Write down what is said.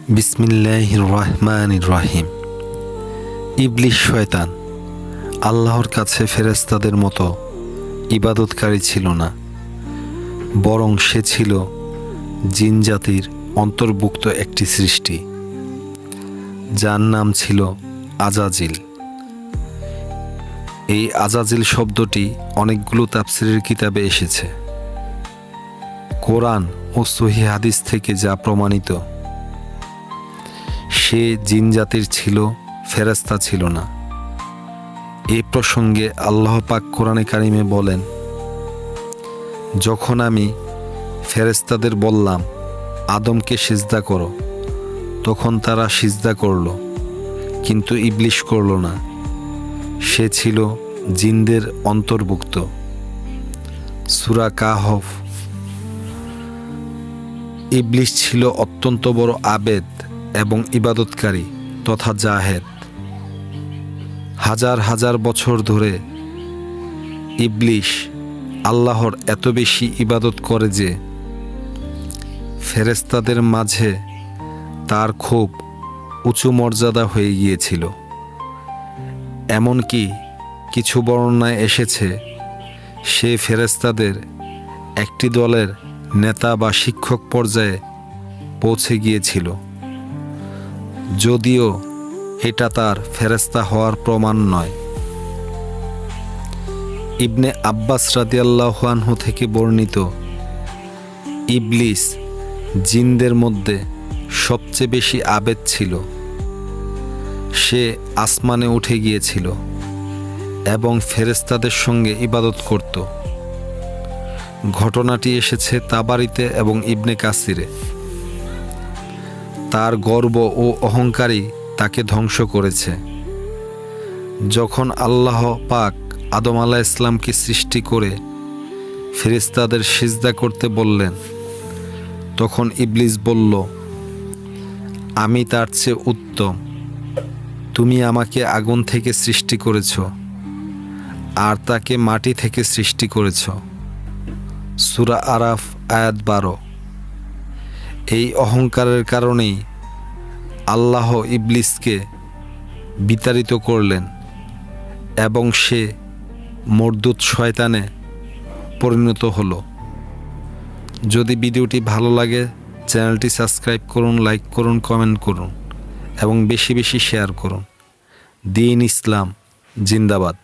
বিসমিল্লাহির রহমানির রহিম। ইবলিস শয়তান আল্লাহর কাছে ফেরেশতাদের মতো ইবাদতকারী ছিল না, বরং সে ছিল জিন জাতির অন্তর্ভুক্ত একটি সৃষ্টি, যার নাম ছিল আজাজিল। এই আজাজিল শব্দটি অনেকগুলো তাফসীরের কিতাবে এসেছে। কোরআন ও সহিহ হাদিস থেকে যা প্রমাণিত, সে জিন জাতির ছিল, ফেরেশতা ছিল না। এ প্রসঙ্গে আল্লাহ পাক কোরআনে কারিমে বলেন, যখন আমি ফেরেশতাদের বললাম আদমকে সিজদা করো, তখন তারা সিজদা করল, কিন্তু ইবলিস করল না। সে ছিল জিনদের অন্তর্ভুক্ত। সূরা কাহফ। ইবলিস ছিল অত্যন্ত বড় আবেদ এবং ইবাদতকারী তথা জাহেদ। হাজার হাজার বছর ধরে ইবলিস আল্লাহর এত বেশি ইবাদত করে যে ফেরেশতাদের মাঝে তার খুব উঁচু মর্যাদা হয়ে গিয়েছিল। এমনকি কিছু বর্ণনায় এসেছে, সে ফেরেশতাদের একটি দলের নেতা বা শিক্ষক পর্যায়ে পৌঁছে গিয়েছিল, যদিও এটা তার ফেরেশতা হওয়ার প্রমাণ নয়। ইবনে আব্বাস রাদিয়াল্লাহু আনহু থেকে বর্ণিত, ইবলিস জিনদের মধ্যে সবচেয়ে বেশি আবেদ ছিল। সে আসমানে উঠে গিয়েছিল এবং ফেরেশতাদের সঙ্গে ইবাদত করত। ঘটনাটি এসেছে তাবারিতে এবং ইবনে কাসিরে। তার গর্ব ও অহংকারই তাকে ধ্বংস করেছে। যখন আল্লাহ পাক আদম আলাইহিস সালামকে সৃষ্টি করে ফেরেশতাদের সিজদা করতে বললেন, তখন ইবলিস বলল, আমি তার চেয়ে উত্তম। তুমি আমাকে আগুন থেকে সৃষ্টি করেছ, আর তাকে মাটি থেকে সৃষ্টি করেছ। সূরা আরাফ আয়াত 12। এই অহংকারের কারণেই আল্লাহ ইবলিসকে বিতাড়িত করলেন এবং সে মরদুদ শয়তানে পরিণত হলো। যদি ভিডিওটি ভালো লাগে, চ্যানেলটি সাবস্ক্রাইব করুন, লাইক করুন, কমেন্ট করুন এবং বেশি বেশি শেয়ার করুন। দ্বীন ইসলাম জিন্দাবাদ।